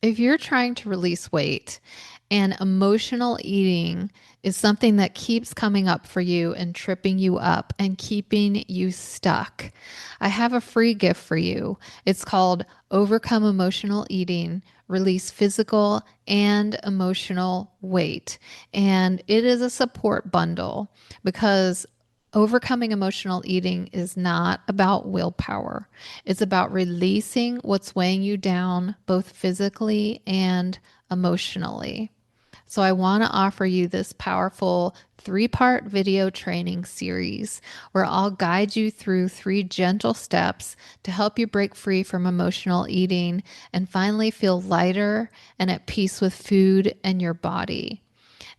If you're trying to release weight and emotional eating is something that keeps coming up for you and tripping you up and keeping you stuck, I have a free gift for you. It's called Overcome Emotional Eating, Release Physical and Emotional Weight. And it is a support bundle because overcoming emotional eating is not about willpower. It's about releasing what's weighing you down, both physically and emotionally. So, I want to offer you this powerful 3-part video training series where I'll guide you through 3 gentle steps to help you break free from emotional eating and finally feel lighter and at peace with food and your body.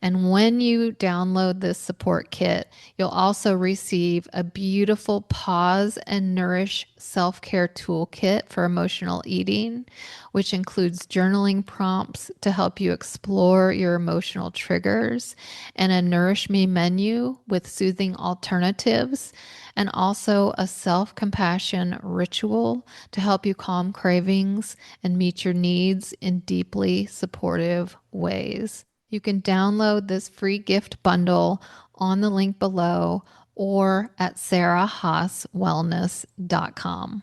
And when you download this support kit, you'll also receive a beautiful Pause and Nourish self care toolkit for emotional eating, which includes journaling prompts to help you explore your emotional triggers, and a Nourish Me menu with soothing alternatives, and also a self compassion ritual to help you calm cravings and meet your needs in deeply supportive ways. You can download this free gift bundle on the link below or at sarahhaaswellness.com.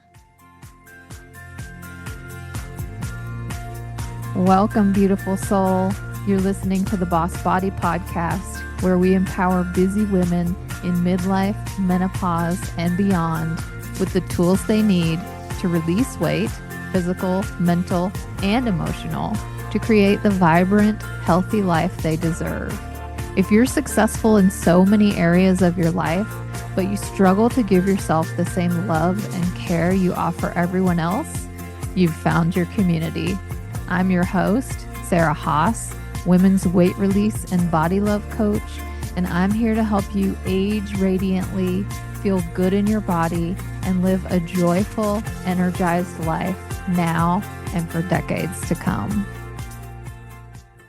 Welcome, beautiful soul. You're listening to the Boss Body Podcast, where we empower busy women in midlife, menopause, and beyond with the tools they need to release weight, physical, mental, and emotional, to create the vibrant, healthy life they deserve. If you're successful in so many areas of your life, but you struggle to give yourself the same love and care you offer everyone else, you've found your community. I'm your host, Sarah Haas, women's weight release and body love coach, and I'm here to help you age radiantly, feel good in your body, and live a joyful, energized life now and for decades to come.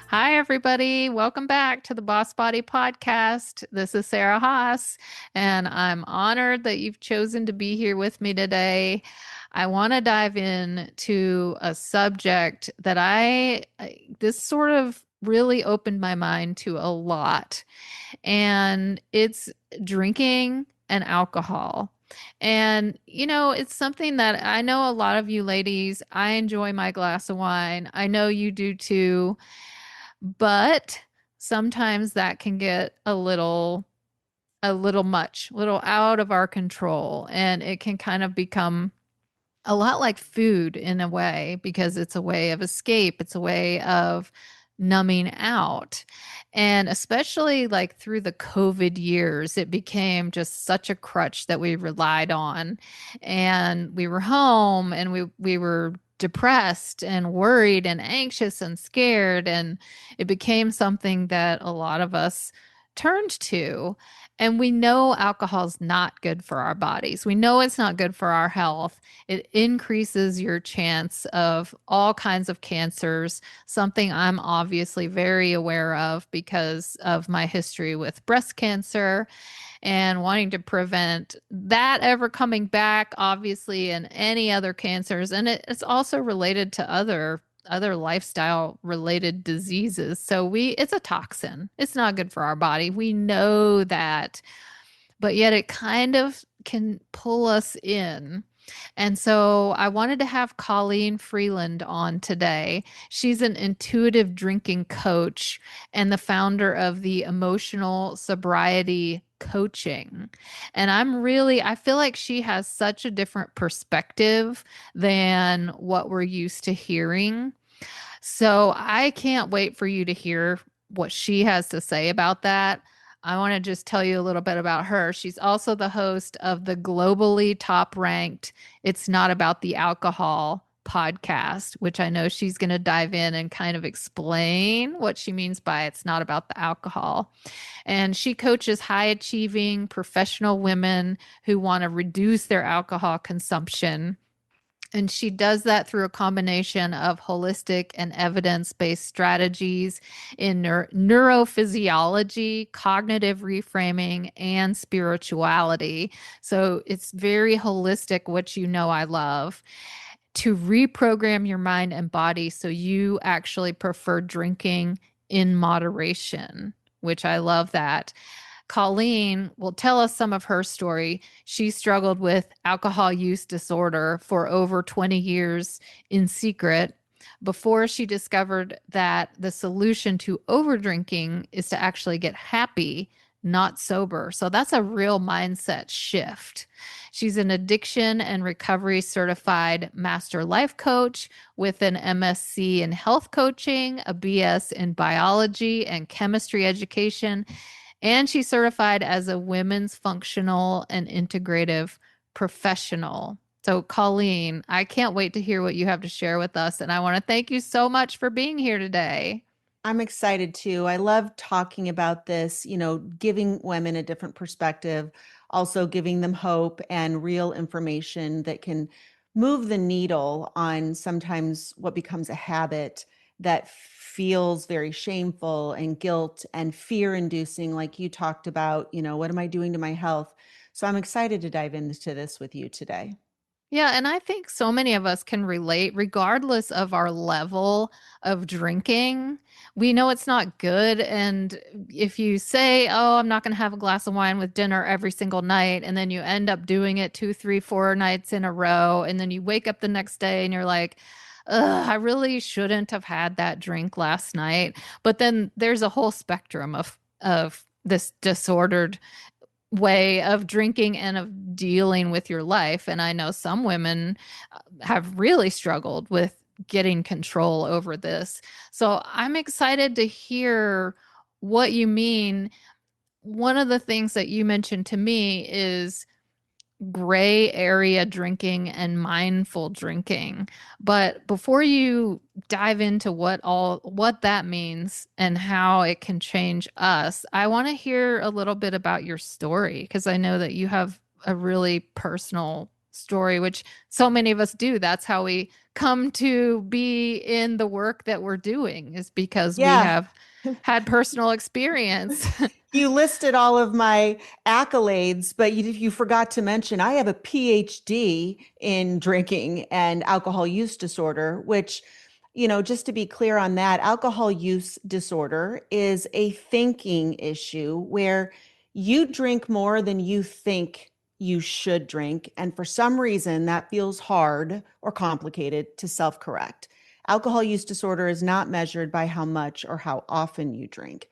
Hi, everybody. Welcome back to the Boss Body Podcast. This is Sarah Haas, and I'm honored that you've chosen to be here with me today. I want to dive into a subject that this sort of really opened my mind to a lot, and it's drinking and alcohol. And, it's something that I know a lot of you ladies, I enjoy my glass of wine. I know you do too. But sometimes that can get a little much, a little out of our control, and it can kind of become a lot like food in a way because it's a way of escape, it's a way of numbing out. And especially like through the COVID years, it became just such a crutch that we relied on. And we were home and we were depressed and worried and anxious and scared. And it became something that a lot of us turned to. And we know alcohol is not good for our bodies. We know it's not good for our health. It increases your chance of all kinds of cancers, something I'm obviously very aware of because of my history with breast cancer and wanting to prevent that ever coming back, obviously, and any other cancers. And it's also related to other lifestyle related diseases. So it's a toxin. It's not good for our body. We know that, but yet it kind of can pull us in. And so I wanted to have Colleen Freeland on today. She's an intuitive drinking coach and the founder of the Emotional Sobriety Coaching. And I feel like she has such a different perspective than what we're used to hearing. So I can't wait for you to hear what she has to say about that. I want to just tell you a little bit about her. She's also the host of the globally top ranked It's Not About the Alcohol podcast, which I know she's going to dive in and kind of explain what she means by it's not about the alcohol. And she coaches high achieving professional women who want to reduce their alcohol consumption. And she does that through a combination of holistic and evidence-based strategies in neurophysiology, cognitive reframing, and spirituality. So it's very holistic, which I love. to reprogram your mind and body so you actually prefer drinking in moderation, which I love that. Colleen will tell us some of her story. She struggled with alcohol use disorder for over 20 years in secret before she discovered that the solution to overdrinking is to actually get happy, not sober. So that's a real mindset shift. She's an addiction and recovery certified master life coach with an MSc in health coaching, a BS in biology and chemistry education, and she's certified as a women's functional and integrative professional. So, Colleen, I can't wait to hear what you have to share with us. And I want to thank you so much for being here today. I'm excited too. I love talking about this, giving women a different perspective, also giving them hope and real information that can move the needle on sometimes what becomes a habit that feels very shameful and guilt and fear inducing, like you talked about, what am I doing to my health? So I'm excited to dive into this with you today. Yeah, and I think so many of us can relate, regardless of our level of drinking. We know it's not good. And if you say, oh, I'm not going to have a glass of wine with dinner every single night, and then you end up doing it two, three, 4 nights in a row, and then you wake up the next day and you're like, ugh, I really shouldn't have had that drink last night. But then there's a whole spectrum of this disordered way of drinking and of dealing with your life. And I know some women have really struggled with getting control over this. So I'm excited to hear what you mean. One of the things that you mentioned to me is gray area drinking and mindful drinking. But before you dive into what that means and how it can change us, I want to hear a little bit about your story because I know that you have a really personal story, which so many of us do. That's how we come to be in the work that we're doing is because we Yeah. have had personal experience. You listed all of my accolades, but you forgot to mention I have a PhD in drinking and alcohol use disorder, which, just to be clear on that, alcohol use disorder is a thinking issue where you drink more than you think you should drink. And for some reason, that feels hard or complicated to self correct. Alcohol use disorder is not measured by how much or how often you drink.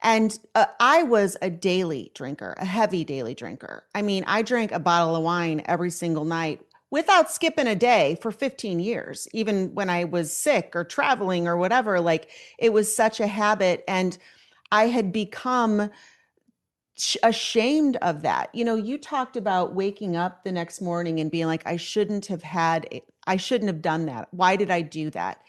And I was a daily drinker, a heavy daily drinker. I mean, I drank a bottle of wine every single night without skipping a day for 15 years, even when I was sick or traveling or whatever. Like it was such a habit. And I had become ashamed of that. You talked about waking up the next morning and being like, I shouldn't have done that. Why did I do that?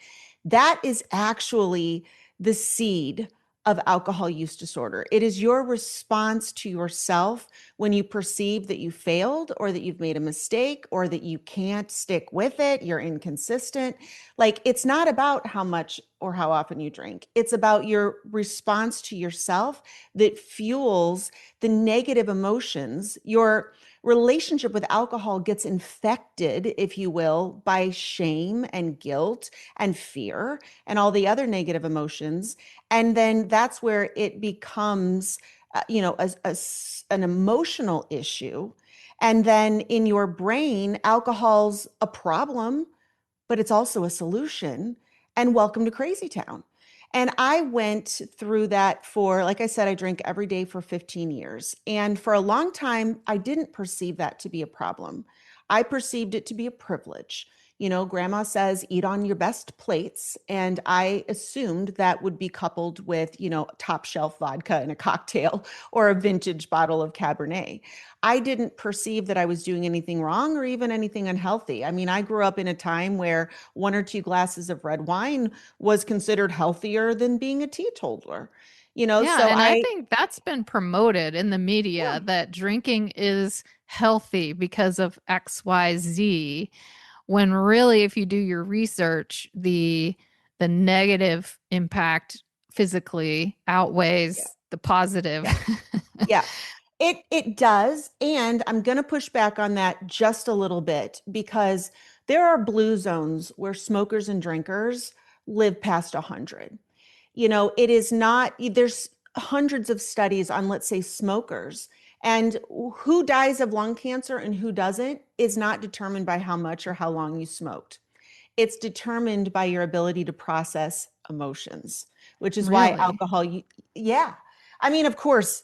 That is actually the seed of alcohol use disorder. It is your response to yourself when you perceive that you failed or that you've made a mistake or that you can't stick with it, you're inconsistent. Like it's not about how much or how often you drink. It's about your response to yourself that fuels the negative emotions. Your relationship with alcohol gets infected, if you will, by shame and guilt and fear and all the other negative emotions. And then that's where it becomes, an emotional issue. And then in your brain, alcohol's a problem, but it's also a solution. And welcome to Crazy Town. And I went through that for, like I said, I drank every day for 15 years. And for a long time, I didn't perceive that to be a problem. I perceived it to be a privilege. Grandma says, eat on your best plates. And I assumed that would be coupled with, top shelf vodka in a cocktail or a vintage bottle of Cabernet. I didn't perceive that I was doing anything wrong or even anything unhealthy. I mean, I grew up in a time where 1 or 2 glasses of red wine was considered healthier than being a teetotaler. Yeah, So and I I, think that's been promoted in the yeah, media that drinking is healthy because of XYZ, when really if you do your research, the negative impact physically yeah, outweighs the positive. yeah. Yeah, it does. And I'm going to push back on that just a little bit because There are blue zones where smokers and drinkers live past 100. It is not, there's hundreds of studies on, let's say, smokers. And who dies of lung cancer and who doesn't is not determined by how much or how long you smoked. It's determined by your ability to process emotions, which is why Really? alcohol, yeah. I mean, of course,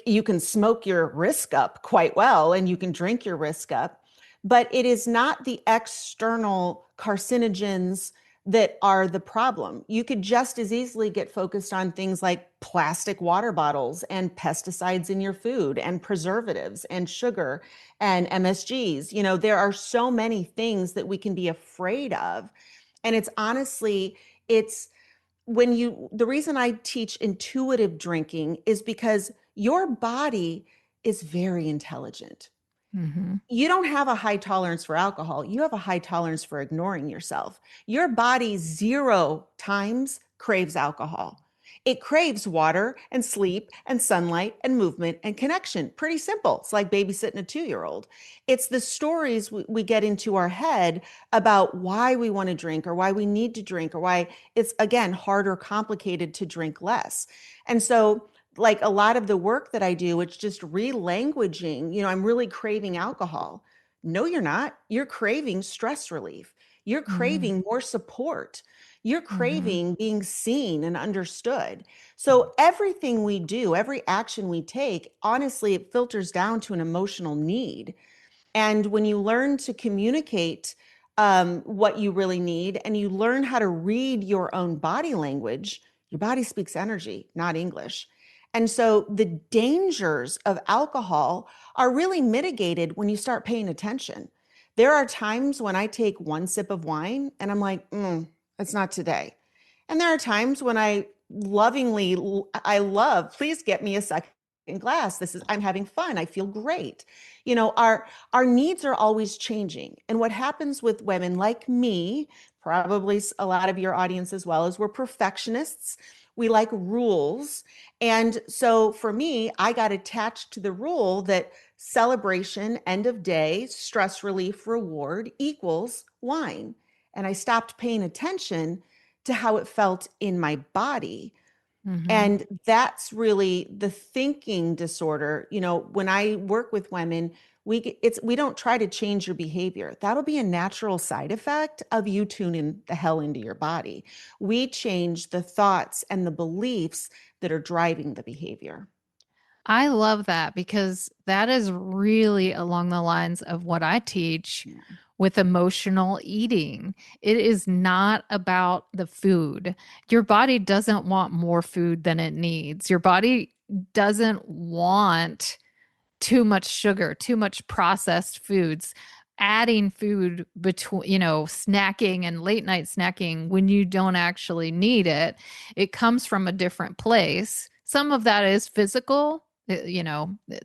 you can smoke your risk up quite well and you can drink your risk up, but it is not the external carcinogens that are the problem. You could just as easily get focused on things like plastic water bottles and pesticides in your food and preservatives and sugar and MSGs. There are so many things that we can be afraid of. And it's honestly, it's the reason I teach intuitive drinking is because your body is very intelligent. Hmm. You don't have a high tolerance for alcohol. You have a high tolerance for ignoring yourself. Your body 0 times craves alcohol. It craves water and sleep and sunlight and movement and connection. Pretty simple. It's like babysitting a 2-year-old. It's the stories we get into our head about why we want to drink or why we need to drink or why it's, again, hard or complicated to drink less. And so, like a lot of the work that I do, it's just relanguaging. I'm really craving alcohol. No, you're not. You're craving stress relief. You're Hmm. craving more support. You're Hmm. craving being seen and understood. So everything we do, every action we take, honestly, it filters down to an emotional need. And when you learn to communicate what you really need and you learn how to read your own body language, your body speaks energy, not English. And so the dangers of alcohol are really mitigated when you start paying attention. There are times when I take one sip of wine and I'm like, it's not today. And there are times when I love, please get me a second glass. I'm having fun. I feel great. Our needs are always changing. And what happens with women like me, probably a lot of your audience as well, is we're perfectionists. We like rules. And so for me, I got attached to the rule that celebration, end of day, stress relief, reward equals wine. And I stopped paying attention to how it felt in my body. Hmm. And that's really the thinking disorder. When I work with women, we don't try to change your behavior. That'll be a natural side effect of you tuning the hell into your body. We change the thoughts and the beliefs that are driving the behavior. I love that because that is really along the lines of what I teach Yeah. with emotional eating. It is not about the food. Your body doesn't want more food than it needs. Your body doesn't want too much sugar, too much processed foods. Adding food between, snacking and late night snacking when you don't actually need it, it comes from a different place. Some of that is physical.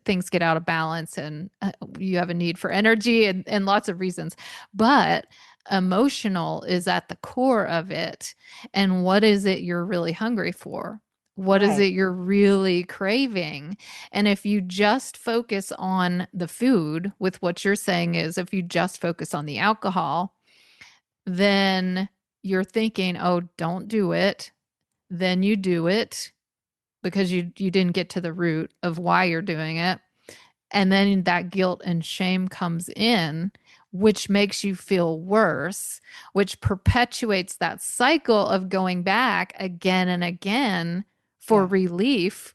Things get out of balance and you have a need for energy and lots of reasons. But emotional is at the core of it. And what is it you're really hungry for? What is Right. it you're really craving? And if you just focus on the food, with what you're saying is if you just focus on the alcohol, then you're thinking, oh, don't do it. Then you do it because you didn't get to the root of why you're doing it. And then that guilt and shame comes in, which makes you feel worse, which perpetuates that cycle of going back again and again for Yeah. relief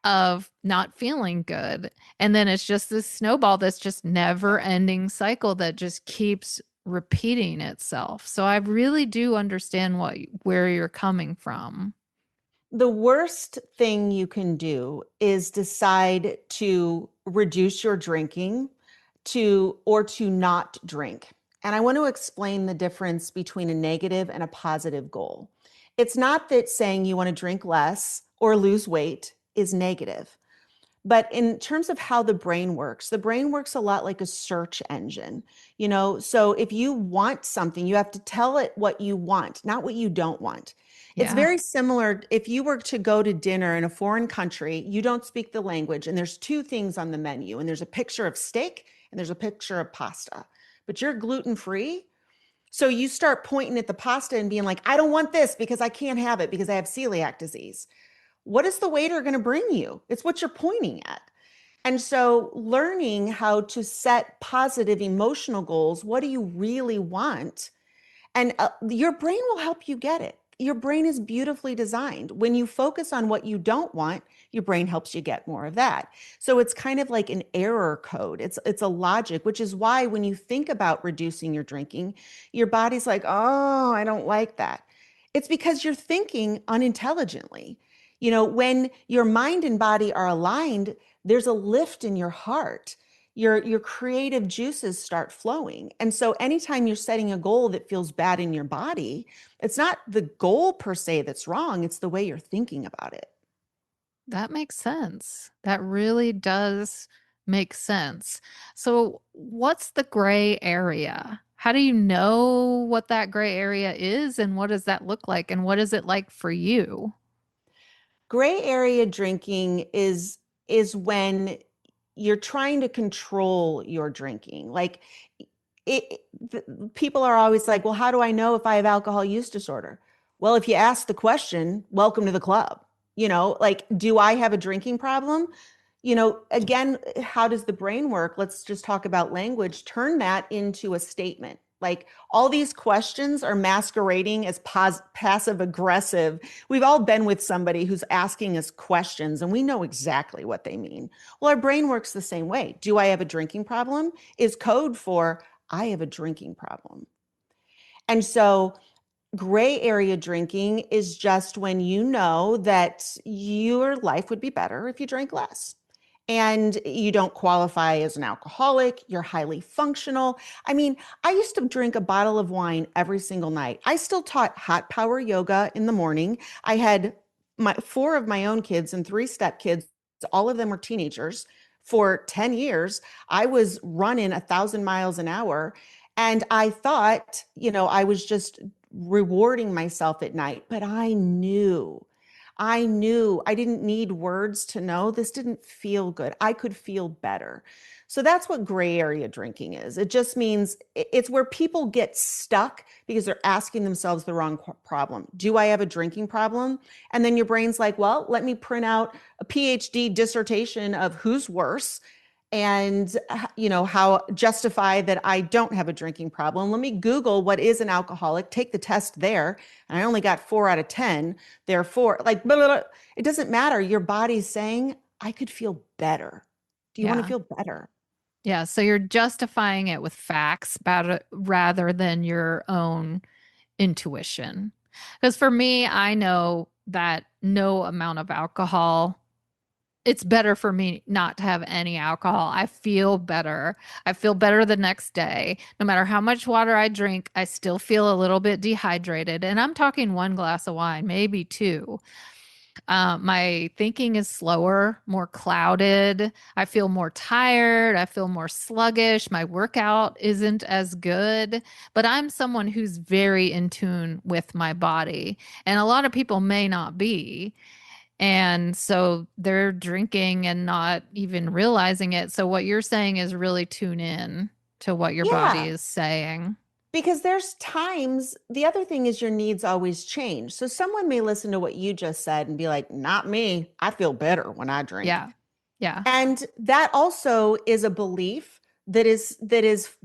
of not feeling good. And then it's just this snowball that's just never ending cycle that just keeps repeating itself. So I really do understand where you're coming from. The worst thing you can do is decide to reduce your drinking or to not drink. And I want to explain the difference between a negative and a positive goal. It's not that saying you want to drink less or lose weight is negative. But in terms of how the brain works a lot like a search engine. So if you want something, you have to tell it what you want, not what you don't want. It's Yeah. very similar if you were to go to dinner in a foreign country, you don't speak the language, and there's two things on the menu, and there's a picture of steak and there's a picture of pasta, but you're gluten free. So you start pointing at the pasta and being like, I don't want this because I can't have it because I have celiac disease. What is the waiter going to bring you? It's what you're pointing at. And so, learning how to set positive emotional goals, what do you really want? And your brain will help you get it. Your brain is beautifully designed. When you focus on what you don't want, your brain helps you get more of that. So it's kind of like an error code. It's a logic, which is why when you think about reducing your drinking, your body's like, "Oh, I don't like that." It's because you're thinking unintelligently. When your mind and body are aligned, there's a lift in your heart. Your creative juices start flowing. And so anytime you're setting a goal that feels bad in your body, it's not the goal per se that's wrong, it's the way you're thinking about it. That makes sense. That really does make sense. So, what's the gray area? How do you know what that gray area is and what does that look like and what is it like for you? Gray area drinking is when you're trying to control your drinking. Like people are always like, "Well, how do I know if I have alcohol use disorder?" Well, if you ask the question, welcome to the club. Like, do I have a drinking problem? Again, how does the brain work? Let's just talk about language. Turn that into a statement. Like all these questions are masquerading as passive aggressive. We've all been with somebody who's asking us questions and we know exactly what they mean. Well, our brain works the same way. Do I have a drinking problem? Is code for I have a drinking problem. And so gray area drinking is just when you know that your life would be better if you drank less. And you don't qualify as an alcoholic, you're highly functional. I mean, I used to drink a bottle of wine every single night. I still taught hot power yoga in the morning. I had four of my own kids and three stepkids. All of them were teenagers. For 10 years, I was running 1,000 miles an hour. And I thought, I was just rewarding myself at night, but I knew I didn't need words to know this didn't feel good. I could feel better. So that's what gray area drinking is. It just means it's where people get stuck because they're asking themselves the wrong problem. Do I have a drinking problem? And then your brain's like, well, let me print out a PhD dissertation of who's worse and how justify that I don't have a drinking problem. Let me Google what is an alcoholic, take the test there, and I only got 4 out of 10. Therefore, like blah, blah, blah. It doesn't matter. Your body's saying, I could feel better. Do you want to Yeah. feel better? Yeah. So you're justifying it with facts rather than your own intuition. Because for me, I know that no amount of alcohol, it's better for me not to have any alcohol. I feel better. I feel better the next day. No matter how much water I drink, I still feel a little bit dehydrated. And I'm talking one glass of wine, maybe two. My thinking is slower, more clouded. I feel more tired. I feel more sluggish. My workout isn't as good, but I'm someone who's very in tune with my body. And a lot of people may not be. And so they're drinking and not even realizing it. So what you're saying is really tune in to what your body Yeah. is saying. Because there's times, the other thing is your needs always change. So someone may listen to what you just said and be like, not me. I feel better when I drink. Yeah. Yeah. And that also is a belief that is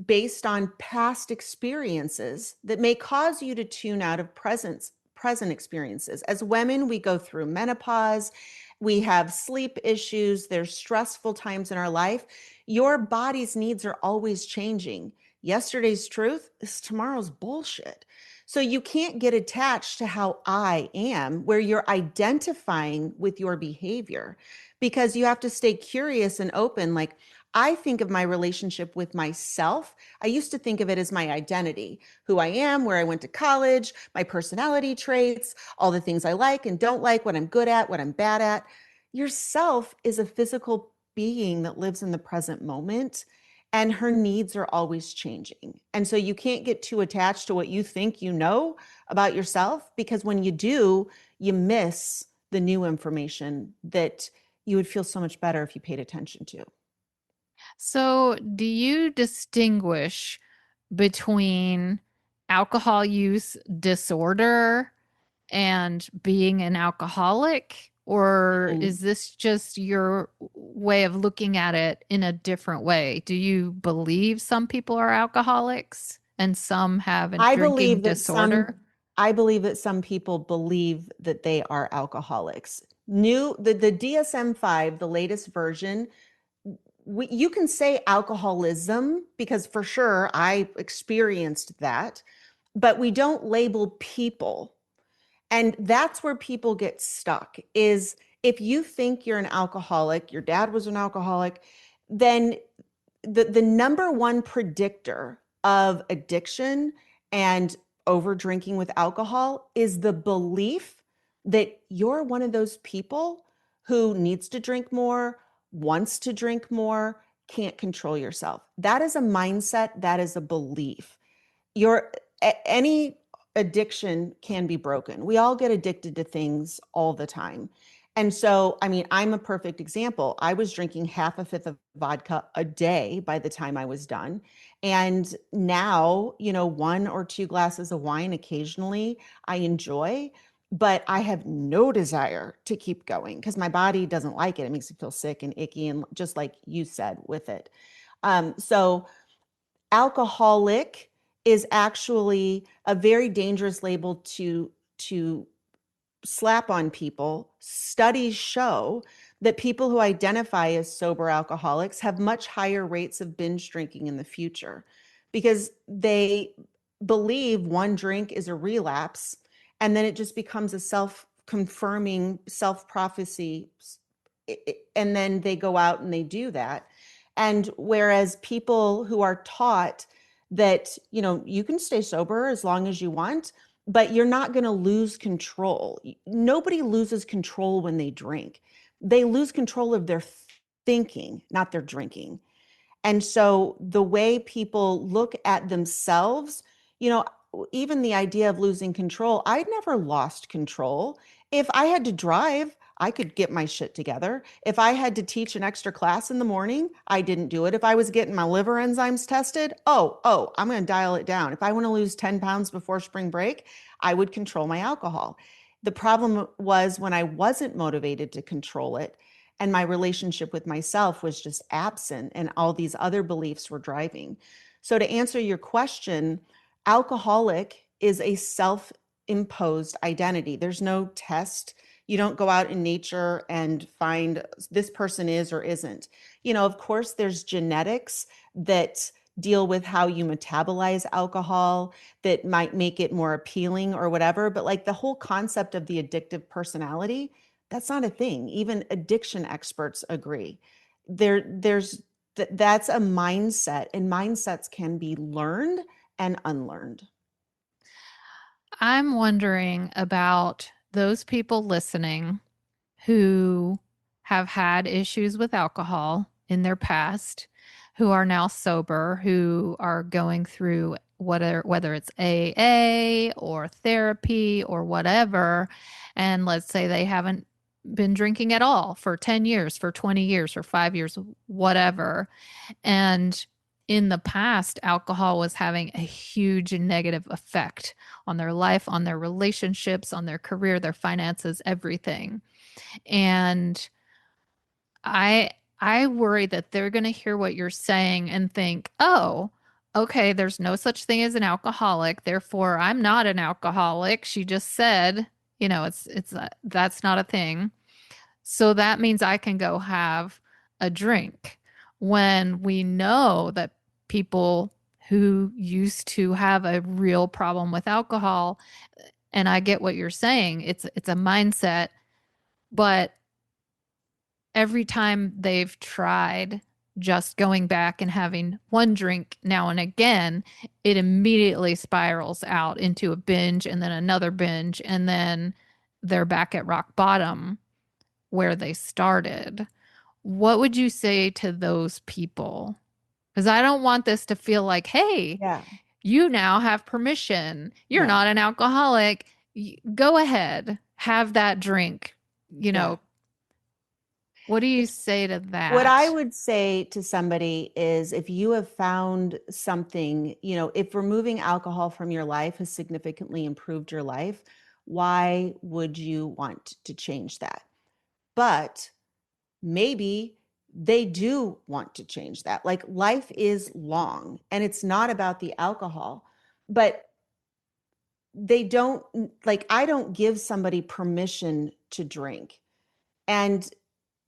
based on past experiences that may cause you to tune out of present experiences. As women, we go through menopause, we have sleep issues, there's stressful times in our life. Your body's needs are always changing. Yesterday's truth is tomorrow's bullshit. So you can't get attached to how I am, where you're identifying with your behavior, because you have to stay curious and open. Like, I think of my relationship with myself. I used to think of it as my identity, who I am, where I went to college, my personality traits, all the things I like and don't like, what I'm good at, what I'm bad at. Yourself is a physical being that lives in the present moment, and her needs are always changing. And so you can't get too attached to what you think you know about yourself, because when you do, you miss the new information that you would feel so much better if you paid attention to. So, do you distinguish between alcohol use disorder and being an alcoholic? Or Mm. is this just your way of looking at it in a different way? Do you believe some people are alcoholics and some have a I drinking believe that disorder? I believe that some people believe that they are alcoholics. The DSM-5, the latest version, you can say alcoholism because for sure I experienced that, but we don't label people. And that's where people get stuck is if you think you're an alcoholic, your dad was an alcoholic, then the number one predictor of addiction and over drinking with alcohol is the belief that you're one of those people who needs to drink more, wants to drink more, can't control yourself. That is a mindset, that is a belief. Your any addiction can be broken. We all get addicted to things all the time. And so, I mean, I'm a perfect example. I was drinking half a fifth of vodka a day by the time I was done. And now, one or two glasses of wine occasionally I enjoy, but I have no desire to keep going because my body doesn't like it. It makes me feel sick and icky. And just like you said with it. So alcoholic is actually a very dangerous label to slap on people. Studies show that people who identify as sober alcoholics have much higher rates of binge drinking in the future because they believe one drink is a relapse and then it just becomes a self-confirming self-prophecy, and then they go out and they do that. And whereas people who are taught that, you can stay sober as long as you want, but you're not going to lose control. Nobody loses control when they drink. They lose control of their thinking, not their drinking. And so the way people look at themselves, you know, even the idea of losing control, I'd never lost control. If I had to drive, I could get my shit together. If I had to teach an extra class in the morning, I didn't do it. If I was getting my liver enzymes tested, I'm going to dial it down. If I want to lose 10 pounds before spring break, I would control my alcohol. The problem was when I wasn't motivated to control it, and my relationship with myself was just absent and all these other beliefs were driving. So to answer your question, alcoholic is a self-imposed identity. There's no test. You don't go out in nature and find this person is or isn't. Of course there's genetics that deal with how you metabolize alcohol that might make it more appealing or whatever, but like the whole concept of the addictive personality, that's not a thing. Even addiction experts agree. That's a mindset, and mindsets can be learned and unlearned. I'm wondering about those people listening who have had issues with alcohol in their past, who are now sober, who are going through whether it's AA or therapy or whatever. And let's say they haven't been drinking at all for 10 years, for 20 years, for 5 years, whatever. And in the past, alcohol was having a huge negative effect on their life, on their relationships, on their career, their finances, everything. And I I worry that they're going to hear what you're saying and think, "Oh, okay, there's no such thing as an alcoholic, therefore I'm not an alcoholic. She just said, that's not a thing. So that means I can go have a drink." When we know that people who used to have a real problem with alcohol, and I get what you're saying, it's a mindset, but every time they've tried just going back and having one drink now and again, it immediately spirals out into a binge and then another binge, and then they're back at rock bottom where they started. What would you say to those people? Because I don't want this to feel like, hey, Yeah, you now have permission. You're no, not an alcoholic. Go ahead, have that drink. You yeah. know, What do you say to What I that? would say to somebody is if you have found something, if removing alcohol from your life has significantly improved your life, why would you want to change that? But maybe they do want to change that. Like life is long and it's not about the alcohol, but they don't like, I don't give somebody permission to drink. And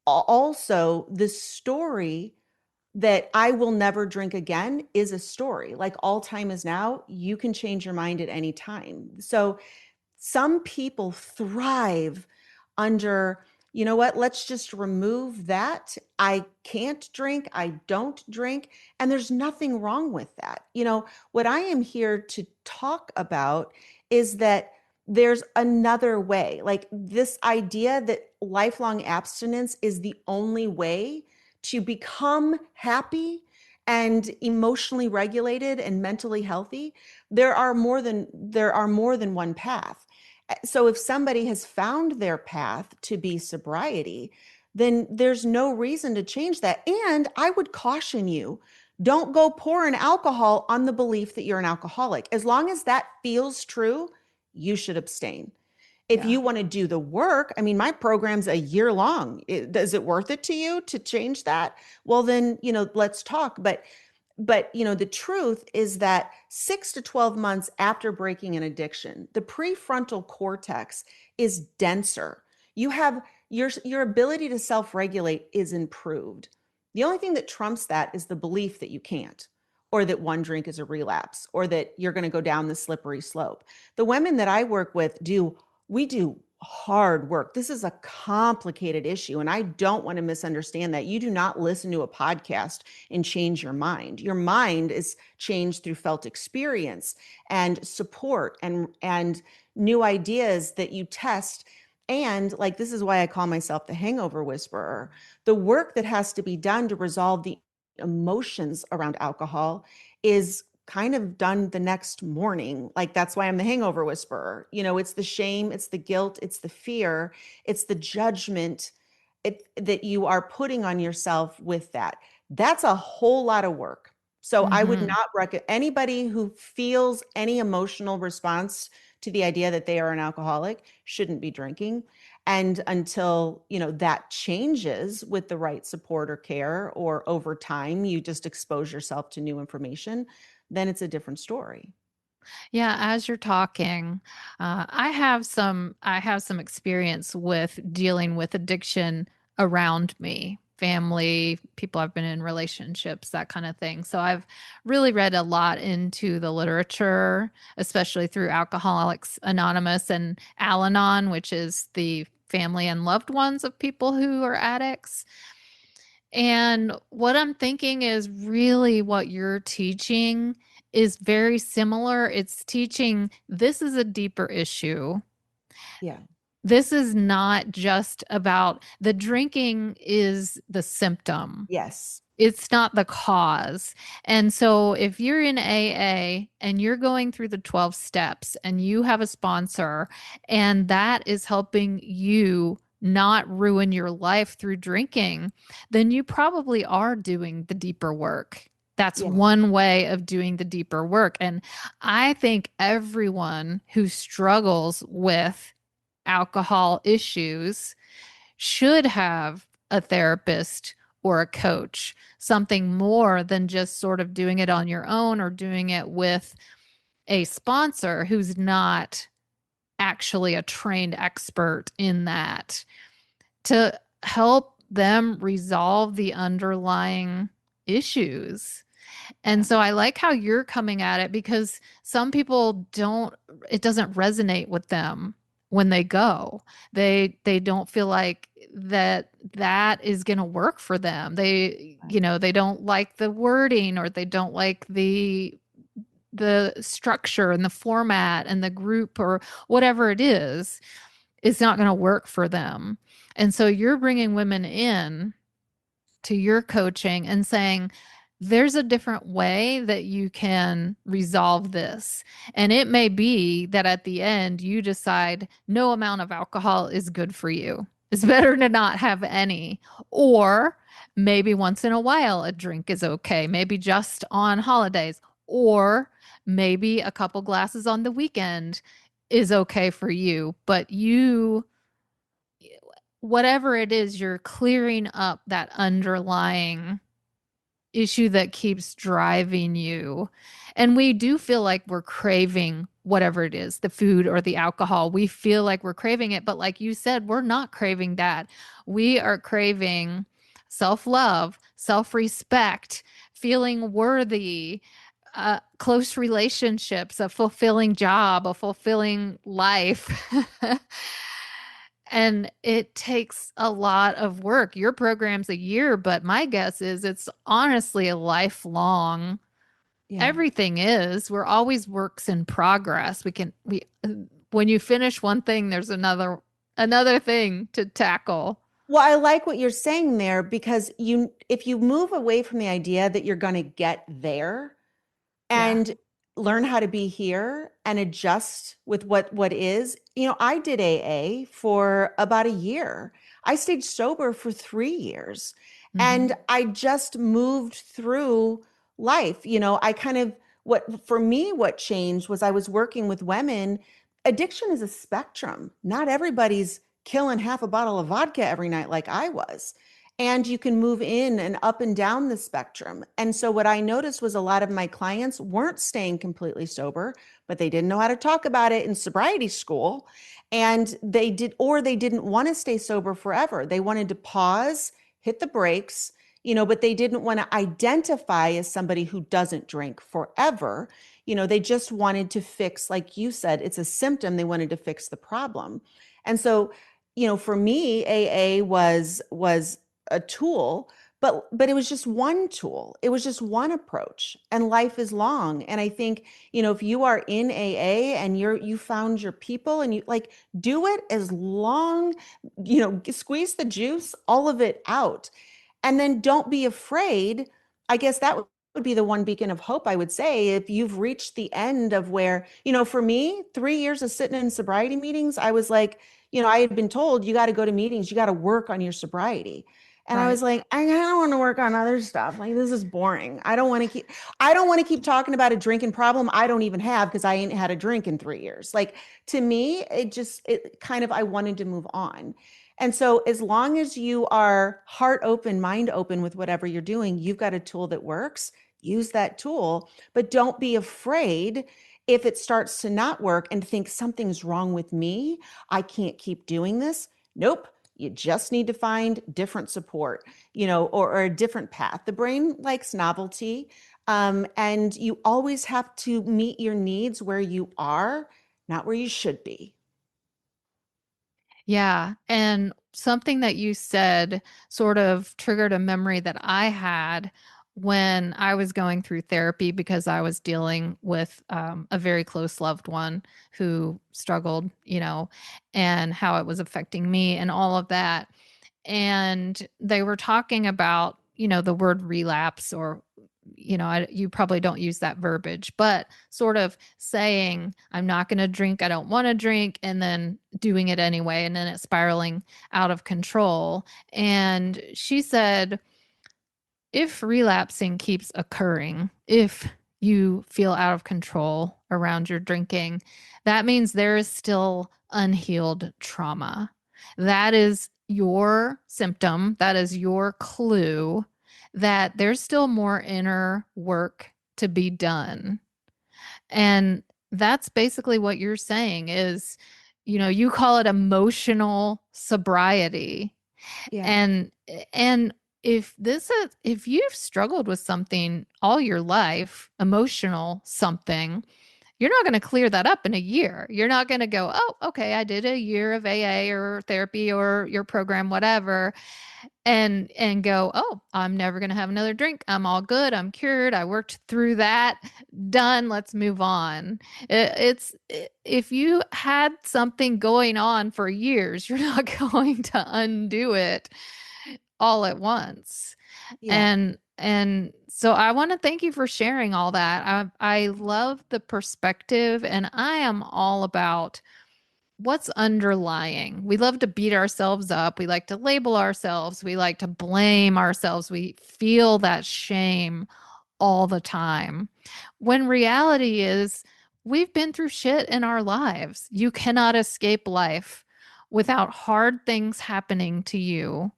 also, the story that I will never drink again is a story. Like all time is now, you can change your mind at any time. So some people thrive under, you know what, let's just remove that. I can't drink, I don't drink, and there's nothing wrong with that. What I am here to talk about is that there's another way. Like this idea that lifelong abstinence is the only way to become happy and emotionally regulated and mentally healthy. There are more than one path. So if somebody has found their path to be sobriety, then there's no reason to change that. And I would caution you, don't go pour in alcohol on the belief that you're an alcoholic. As long as that feels true, you should abstain. If Yeah. you want to do the work, I mean, my program's a year long. Is it worth it to you to change that? Well, then, let's talk. But the truth is that 6 to 12 months after breaking an addiction, the prefrontal cortex is denser. You have your ability to self-regulate is improved. The only thing that trumps that is the belief that you can't, or that one drink is a relapse, or that you're going to go down the slippery slope. The women that I work with we do hard work. This is a complicated issue, and I don't want to misunderstand that. You do not listen to a podcast and change your mind. Your mind is changed through felt experience and support and new ideas that you test. And like, this is why I call myself the hangover whisperer. The work that has to be done to resolve the emotions around alcohol is kind of done the next morning. Like, that's why I'm the hangover whisperer. It's the shame, it's the guilt, it's the fear, it's the judgment that you are putting on yourself with that. That's a whole lot of work. So I would Hmm. not recommend anybody who feels any emotional response to the idea that they are an alcoholic shouldn't be drinking. And until, that changes with the right support or care, or over time, you just expose yourself to new information, then it's a different story. Yeah, as you're talking, I have some experience with dealing with addiction around me, family, people I've been in relationships, that kind of thing. So I've really read a lot into the literature, especially through Alcoholics Anonymous and Al-Anon, which is the family and loved ones of people who are addicts. And what I'm thinking is really what you're teaching is very similar. It's teaching this is a deeper issue. Yeah. This is not just about the drinking is the symptom. Yes. It's not the cause. And so if you're in AA and you're going through the 12 steps and you have a sponsor and that is helping you not ruin your life through drinking, then you probably are doing the deeper work. That's Yeah. one way of doing the deeper work. And I think everyone who struggles with alcohol issues should have a therapist or a coach, something more than just sort of doing it on your own or doing it with a sponsor who's not actually a trained expert in that to help them resolve the underlying issues. And Yeah. so I like how you're coming at it because some people don't, it doesn't resonate with them when they go. They don't feel like that is going to work for them. They don't like the wording or they don't like the structure and the format and the group or whatever it is. It's not going to work for them. And so you're bringing women in to your coaching and saying, there's a different way that you can resolve this. And it may be that at the end you decide no amount of alcohol is good for you. It's better to not have any. Or maybe once in a while a drink is okay, maybe just on holidays, or maybe a couple glasses on the weekend is okay for you. But you, whatever it is, you're clearing up that underlying issue that keeps driving you. And we do feel like we're craving whatever it is, the food or the alcohol. We feel like we're craving it. But like you said, we're not craving that. We are craving self love, self respect, feeling worthy, close relationships, a fulfilling job, a fulfilling life. And it takes a lot of work. Your program's a year, but my guess is it's honestly a lifelong. Yeah. Everything is. We're always works in progress. We when you finish one thing, there's another thing to tackle. Well, I like what you're saying there because if you move away from the idea that you're going to get there, Yeah. and learn how to be here and adjust with what is. I did AA for about a year. I stayed sober for 3 years, and Hmm. I just moved through life. I kind of what for me what changed was I was working with women. Addiction is a spectrum. Not everybody's killing half a bottle of vodka every night like I was, and you can move in and up and down the spectrum. And so what I noticed was a lot of my clients weren't staying completely sober, but they didn't know how to talk about it in sobriety school. And they didn't want to stay sober forever. They wanted to pause, hit the brakes, but they didn't want to identify as somebody who doesn't drink forever. They just wanted to fix, like you said, it's a symptom. They wanted to fix the problem. And so, for me, AA was a tool, but it was just one tool. It was just one approach, and life is long. And I think, if you are in AA and you found your people, and you like, do it as long, squeeze the juice, all of it out. And then don't be afraid. I guess that would be the one beacon of hope, I would say, if you've reached the end of where, for me, 3 years of sitting in sobriety meetings, I was like, I had been told you got to go to meetings, you got to work on your sobriety. And I Right. was like, I don't want to work on other stuff. Like, this is boring. I don't want to keep talking about a drinking problem I don't even have because I ain't had a drink in 3 years. Like, to me, it kind of, I wanted to move on. And so as long as you are heart open, mind open with whatever you're doing, you've got a tool that works. Use that tool, but don't be afraid if it starts to not work and think something's wrong with me. I can't keep doing this. Nope. You just need to find different support, or a different path. The brain likes novelty. And you always have to meet your needs where you are, not where you should be. Yeah. And something that you said sort of triggered a memory that I had when I was going through therapy because I was dealing with a very close loved one who struggled, and how it was affecting me and all of that. And they were talking about, the word relapse, or you probably don't use that verbiage, but sort of saying, I'm not going to drink, I don't want to drink, and then doing it anyway, and then it's spiraling out of control. And she said, if relapsing keeps occurring, if you feel out of control around your drinking, that means there is still unhealed trauma. That is your symptom, that is your clue that there's still more inner work to be done. And that's basically what you're saying is, you call it emotional sobriety. Yeah. And if you've struggled with something all your life, emotional something, you're not going to clear that up in a year. You're not going to go, oh, okay, I did a year of AA or therapy or your program, whatever, and go, oh, I'm never going to have another drink. I'm all good. I'm cured. I worked through that. Done. Let's move on. If you had something going on for years, you're not going to undo it all at once. Yeah. And so I want to thank you for sharing all that. I love the perspective, and I am all about what's underlying. We love to beat ourselves up. We like to label ourselves. We like to blame ourselves. We feel that shame all the time. When reality is, we've been through shit in our lives. You cannot escape life without hard things happening to you.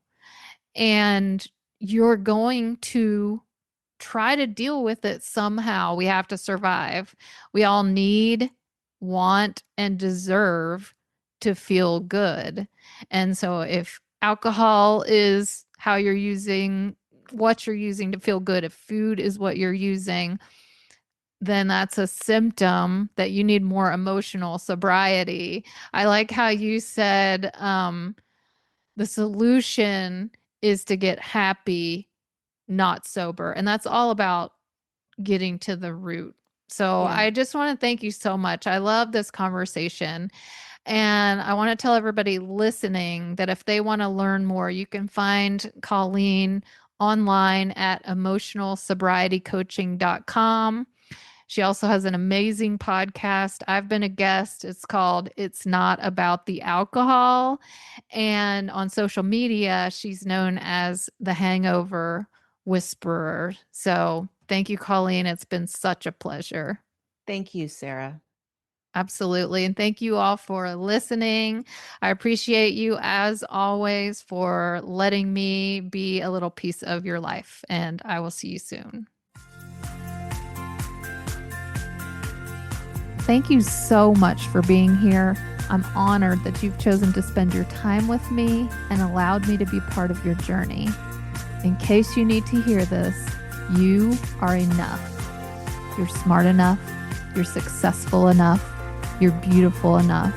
And you're going to try to deal with it somehow. We have to survive. We all need, want, and deserve to feel good. And so if alcohol is how you're using, what you're using to feel good, if food is what you're using, then that's a symptom that you need more emotional sobriety. I like how you said the solution is to get happy, not sober. And that's all about getting to the root. So Yeah. I just want to thank you so much. I love this conversation. And I want to tell everybody listening that if they want to learn more, you can find Colleen online at emotionalsobrietycoaching.com. She also has an amazing podcast. I've been a guest. It's called It's Not About the Alcohol. And on social media, she's known as the Hangover Whisperer. So thank you, Colleen. It's been such a pleasure. Thank you, Sarah. Absolutely. And thank you all for listening. I appreciate you, as always, for letting me be a little piece of your life. And I will see you soon. Thank you so much for being here. I'm honored that you've chosen to spend your time with me and allowed me to be part of your journey. In case you need to hear this, you are enough. You're smart enough. You're successful enough. You're beautiful enough.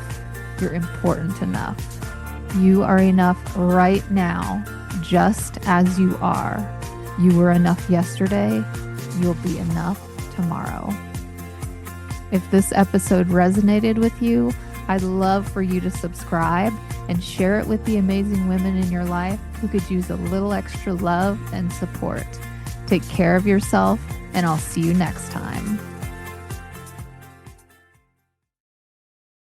You're important enough. You are enough right now, just as you are. You were enough yesterday. You'll be enough tomorrow. If this episode resonated with you, I'd love for you to subscribe and share it with the amazing women in your life who could use a little extra love and support. Take care of yourself, and I'll see you next time.